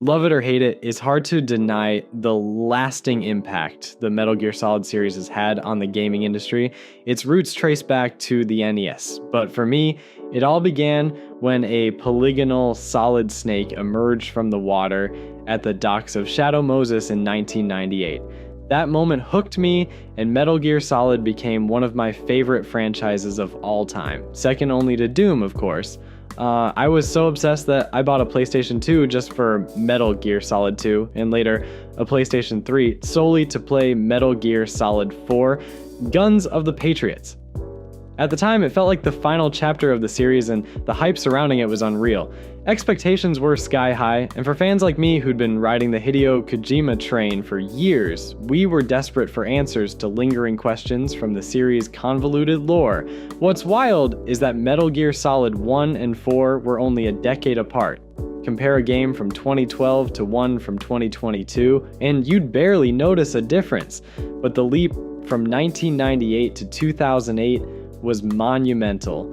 Love it or hate it, it's hard to deny the lasting impact the Metal Gear Solid series has had on the gaming industry. Its roots trace back to the NES, but for me, it all began when a polygonal solid snake emerged from the water at the docks of Shadow Moses in 1998. That moment hooked me, and Metal Gear Solid became one of my favorite franchises of all time, second only to Doom, of course. I was so obsessed that I bought a PlayStation 2 just for Metal Gear Solid 2, and later a PlayStation 3 solely to play Metal Gear Solid 4, Guns of the Patriots. At the time, it felt like the final chapter of the series, and the hype surrounding it was unreal. Expectations were sky high, and for fans like me who'd been riding the Hideo Kojima train for years, we were desperate for answers to lingering questions from the series' convoluted lore. What's wild is that Metal Gear Solid 1 and 4 were only a decade apart. Compare a game from 2012 to one from 2022, and you'd barely notice a difference. But the leap from 1998 to 2008 was monumental.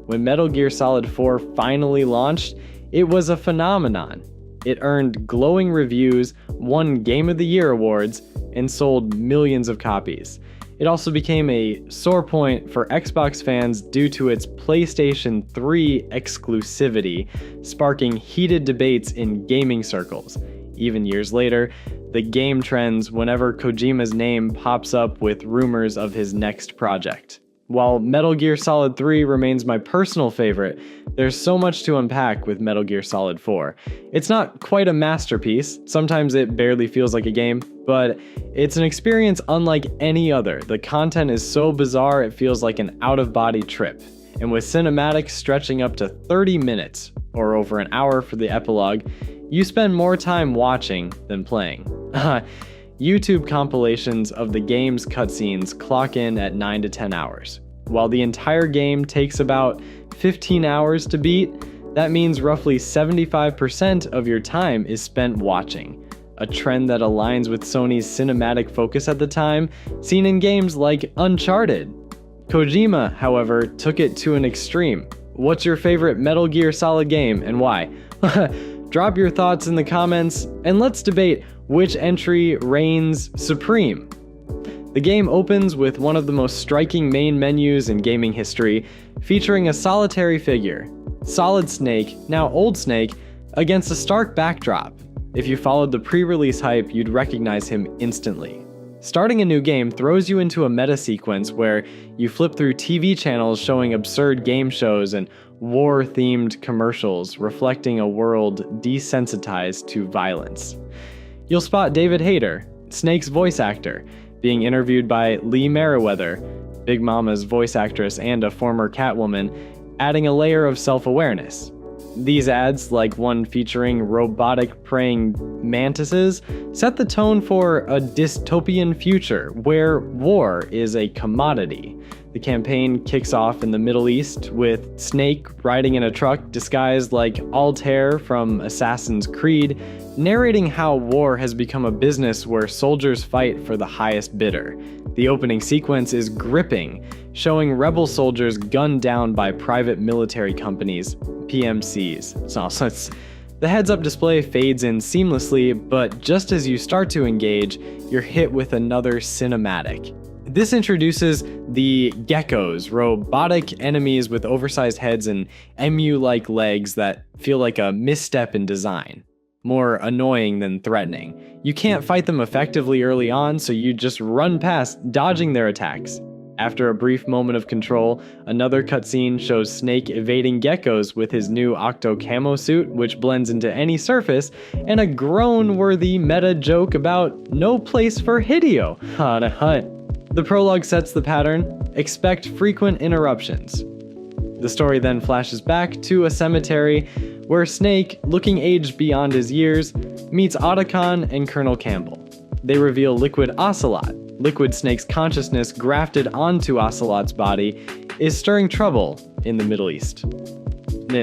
When Metal Gear Solid 4 finally launched, it was a phenomenon. It earned glowing reviews, won Game of the Year awards, and sold millions of copies. It also became a sore point for Xbox fans due to its PlayStation 3 exclusivity, sparking heated debates in gaming circles. Even years later, the game trends whenever Kojima's name pops up with rumors of his next project. While Metal Gear Solid 3 remains my personal favorite, there's so much to unpack with Metal Gear Solid 4. It's not quite a masterpiece, sometimes it barely feels like a game, but it's an experience unlike any other. The content is so bizarre it feels like an out-of-body trip, and with cinematics stretching up to 30 minutes, or over an hour for the epilogue, you spend more time watching than playing. YouTube compilations of the game's cutscenes clock in at 9 to 10 hours. While the entire game takes about 15 hours to beat, that means roughly 75% of your time is spent watching, a trend that aligns with Sony's cinematic focus at the time, seen in games like Uncharted. Kojima, however, took it to an extreme. What's your favorite Metal Gear Solid game and why? Drop your thoughts in the comments, and let's debate which entry reigns supreme. The game opens with one of the most striking main menus in gaming history, featuring a solitary figure, Solid Snake, now Old Snake, against a stark backdrop. If you followed the pre-release hype, you'd recognize him instantly. Starting a new game throws you into a meta sequence where you flip through TV channels showing absurd game shows and war-themed commercials reflecting a world desensitized to violence. You'll spot David Hayter, Snake's voice actor, being interviewed by Lee Meriwether, Big Mama's voice actress and a former Catwoman, adding a layer of self-awareness. These ads, like one featuring robotic praying mantises, set the tone for a dystopian future where war is a commodity. The campaign kicks off in the Middle East with Snake riding in a truck disguised like Altair from Assassin's Creed, narrating how war has become a business where soldiers fight for the highest bidder. The opening sequence is gripping, showing rebel soldiers gunned down by private military companies, PMCs. The heads-up display fades in seamlessly, but just as you start to engage, you're hit with another cinematic. This introduces the geckos, robotic enemies with oversized heads and emu-like legs that feel like a misstep in design. More annoying than threatening. You can't fight them effectively early on, so you just run past, dodging their attacks. After a brief moment of control, another cutscene shows Snake evading geckos with his new Octo Camo suit, which blends into any surface, and a groan-worthy meta joke about no place for Hideo on a hunt. The prologue sets the pattern. Expect frequent interruptions. The story then flashes back to a cemetery where Snake, looking aged beyond his years, meets Otacon and Colonel Campbell. They reveal Liquid Ocelot. Liquid Snake's consciousness grafted onto Ocelot's body is stirring trouble in the Middle East.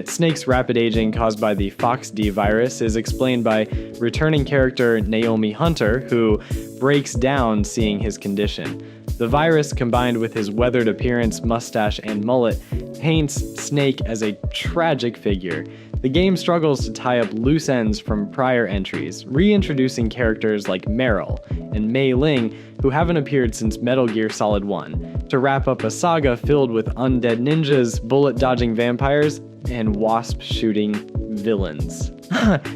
Snake's rapid aging caused by the FoxD virus is explained by returning character Naomi Hunter, who breaks down seeing his condition. The virus, combined with his weathered appearance, mustache, and mullet, paints Snake as a tragic figure. the game struggles to tie up loose ends from prior entries, reintroducing characters like Meryl and Mei Ling, who haven't appeared since Metal Gear Solid 1, to wrap up a saga filled with undead ninjas, bullet-dodging vampires, and wasp-shooting villains.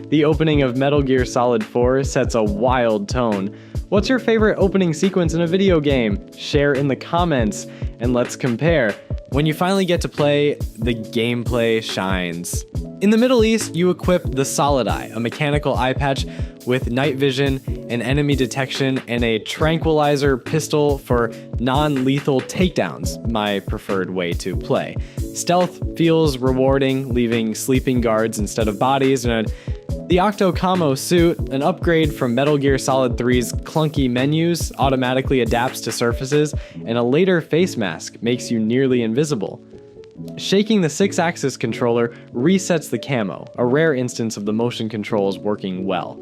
The opening of Metal Gear Solid 4 sets a wild tone. What's your favorite opening sequence in a video game? Share in the comments, and let's compare. When you finally get to play, the gameplay shines. In the Middle East, you equip the Solid Eye, a mechanical eye patch with night vision and enemy detection, and a tranquilizer pistol for non-lethal takedowns, my preferred way to play. Stealth feels rewarding, leaving sleeping guards instead of bodies, and the Octo Camo suit, an upgrade from Metal Gear Solid 3's clunky menus, automatically adapts to surfaces, and a later face mask makes you nearly invisible. Shaking the 6-axis controller resets the camo, a rare instance of the motion controls working well.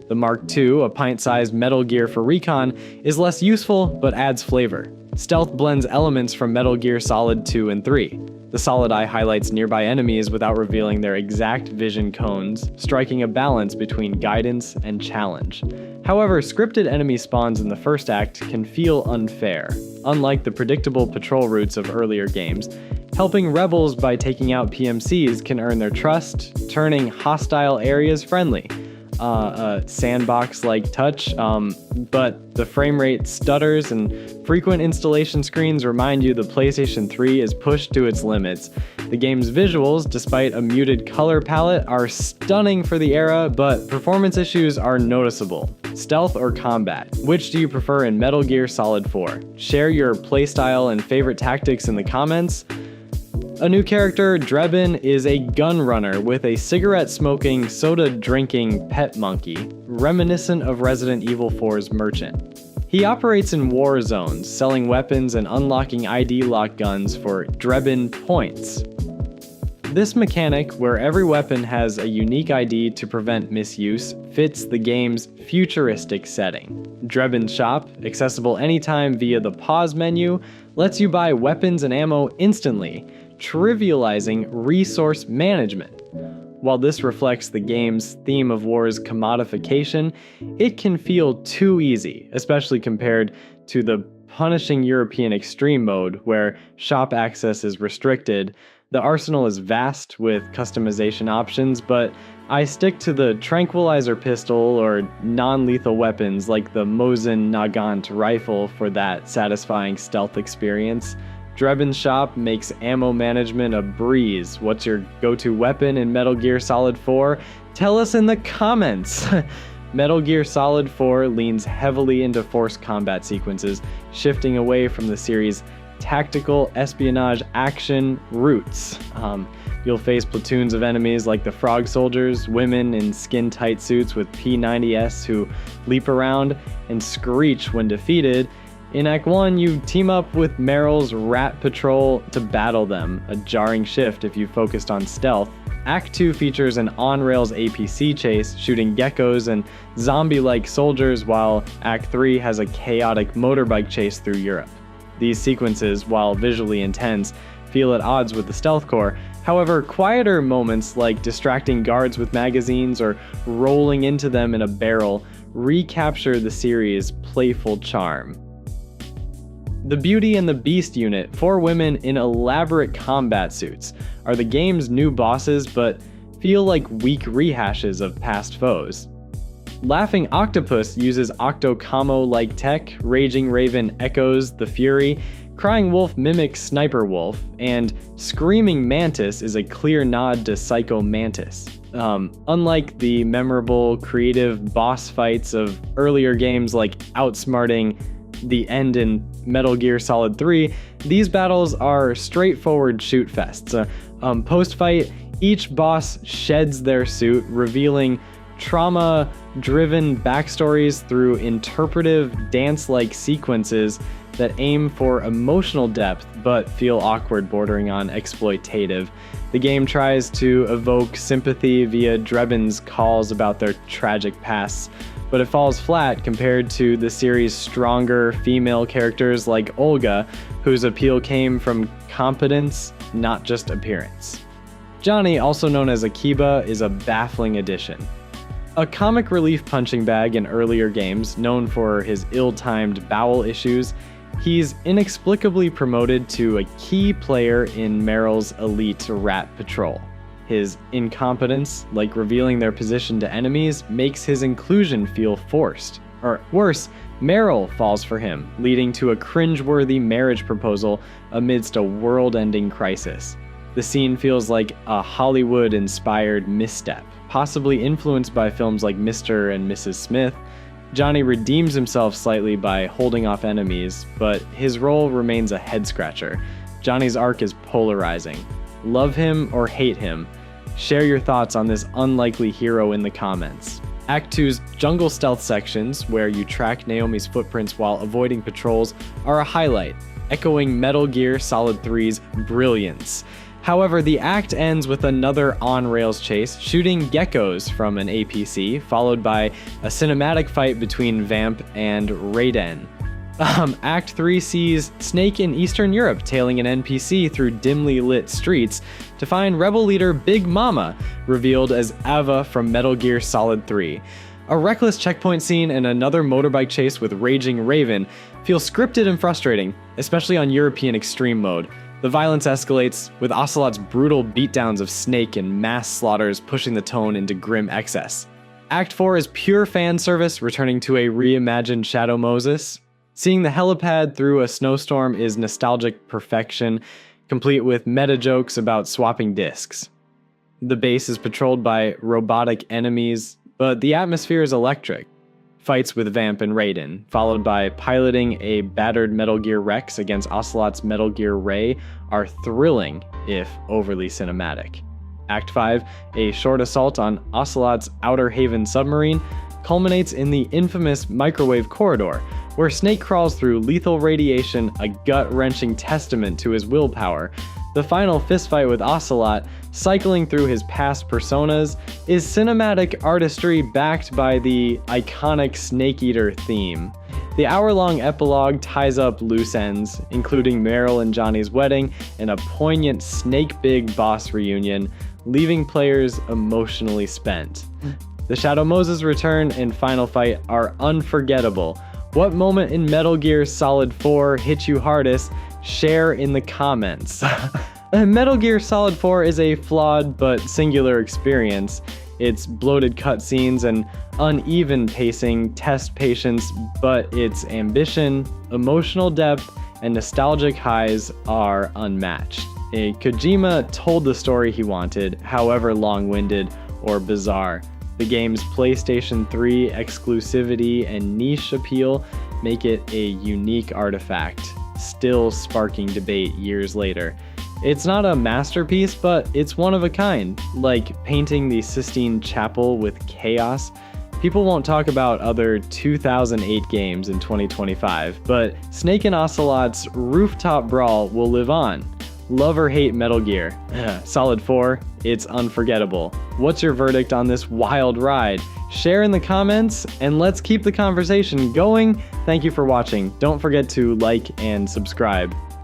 The Mark II, a pint-sized Metal Gear for recon, is less useful but adds flavor. Stealth blends elements from Metal Gear Solid 2 and 3. The Solid Eye highlights nearby enemies without revealing their exact vision cones, striking a balance between guidance and challenge. However, scripted enemy spawns in the first act can feel unfair. Unlike the predictable patrol routes of earlier games, helping rebels by taking out PMCs can earn their trust, turning hostile areas friendly. Sandbox-like touch, but the frame rate stutters and frequent installation screens remind you the PlayStation 3 is pushed to its limits. The game's visuals, despite a muted color palette, are stunning for the era, but performance issues are noticeable. Stealth or combat? Which do you prefer in Metal Gear Solid 4? Share your playstyle and favorite tactics in the comments. A new character, Drebin, is a gun runner with a cigarette-smoking, soda-drinking pet monkey, reminiscent of Resident Evil 4's Merchant. He operates in war zones, selling weapons and unlocking ID lock guns for Drebin points. This mechanic, where every weapon has a unique ID to prevent misuse, fits the game's futuristic setting. Drebin's shop, accessible anytime via the pause menu, lets you buy weapons and ammo instantly, trivializing resource management. While this reflects the game's theme of war's commodification, it can feel too easy, especially compared to the punishing European extreme mode, where shop access is restricted. The arsenal is vast with customization options, but I stick to the tranquilizer pistol or non-lethal weapons like the Mosin Nagant rifle for that satisfying stealth experience. Drebin's shop makes ammo management a breeze. What's your go-to weapon in Metal Gear Solid 4? Tell us in the comments! Metal Gear Solid 4 leans heavily into forced combat sequences, shifting away from the series' tactical espionage action roots. You'll face platoons of enemies like the Frog Soldiers, women in skin-tight suits with P90s who leap around and screech when defeated. In Act 1, you team up with Meryl's Rat Patrol to battle them, a jarring shift if you focused on stealth. Act 2 features an on-rails APC chase, shooting geckos and zombie-like soldiers, while Act 3 has a chaotic motorbike chase through Europe. These sequences, while visually intense, feel at odds with the stealth core. However, quieter moments like distracting guards with magazines or rolling into them in a barrel recapture the series' playful charm. The Beauty and the Beast unit, 4 women in elaborate combat suits, are the game's new bosses but feel like weak rehashes of past foes. Laughing Octopus uses Octo Camo-like tech, Raging Raven echoes the Fury, Crying Wolf mimics Sniper Wolf, and Screaming Mantis is a clear nod to Psycho Mantis. Unlike the memorable, creative boss fights of earlier games like outsmarting the end in Metal Gear Solid 3, these battles are straightforward shoot fests. Post-fight, each boss sheds their suit, revealing trauma-driven backstories through interpretive dance-like sequences that aim for emotional depth but feel awkward, bordering on exploitative. The game tries to evoke sympathy via Drebin's calls about their tragic pasts, but it falls flat compared to the series' stronger female characters like Olga, whose appeal came from competence, not just appearance. Johnny, also known as Akiba, is a baffling addition. A comic relief punching bag in earlier games, known for his ill-timed bowel issues, he's inexplicably promoted to a key player in Meryl's elite rat patrol. His incompetence, like revealing their position to enemies, makes his inclusion feel forced. Or worse, Meryl falls for him, leading to a cringeworthy marriage proposal amidst a world-ending crisis. The scene feels like a Hollywood-inspired misstep, possibly influenced by films like Mr. and Mrs. Smith. Johnny redeems himself slightly by holding off enemies, but his role remains a head-scratcher. Johnny's arc is polarizing. Love him or hate him? Share your thoughts on this unlikely hero in the comments. Act 2's jungle stealth sections, where you track Naomi's footprints while avoiding patrols, are a highlight, echoing Metal Gear Solid 3's brilliance. However, the act ends with another on-rails chase, shooting geckos from an APC, followed by a cinematic fight between Vamp and Raiden. Act 3 sees Snake in Eastern Europe tailing an NPC through dimly lit streets to find rebel leader Big Mama, revealed as Ava from Metal Gear Solid 3. A reckless checkpoint scene and another motorbike chase with Raging Raven feel scripted and frustrating, especially on European Extreme mode. The violence escalates, with Ocelot's brutal beatdowns of Snake and mass slaughters pushing the tone into grim excess. Act 4 is pure fan service, returning to a reimagined Shadow Moses. Seeing the helipad through a snowstorm is nostalgic perfection, complete with meta jokes about swapping discs. The base is patrolled by robotic enemies, but the atmosphere is electric. Fights with Vamp and Raiden, followed by piloting a battered Metal Gear Rex against Ocelot's Metal Gear Ray, are thrilling, if overly cinematic. Act 5, a short assault on Ocelot's Outer Haven submarine, culminates in the infamous microwave corridor, where Snake crawls through lethal radiation, a gut-wrenching testament to his willpower. The final fistfight with Ocelot, cycling through his past personas, is cinematic artistry backed by the iconic Snake Eater theme. The hour-long epilogue ties up loose ends, including Meryl and Johnny's wedding and a poignant Snake Big Boss reunion, leaving players emotionally spent. The Shadow Moses return and final fight are unforgettable. What moment in Metal Gear Solid 4 hit you hardest? Share in the comments. Metal Gear Solid 4 is a flawed but singular experience. Its bloated cutscenes and uneven pacing test patience, but its ambition, emotional depth, and nostalgic highs are unmatched. Kojima told the story he wanted, however long-winded or bizarre. The game's PlayStation 3 exclusivity and niche appeal make it a unique artifact, still sparking debate years later. It's not a masterpiece, but it's one of a kind, like painting the Sistine Chapel with chaos. People won't talk about other 2008 games in 2025, but Snake and Ocelot's rooftop brawl will live on. Love or hate Metal Gear? Solid 4, it's unforgettable. What's your verdict on this wild ride? Share in the comments, and let's keep the conversation going. Thank you for watching. Don't forget to like and subscribe.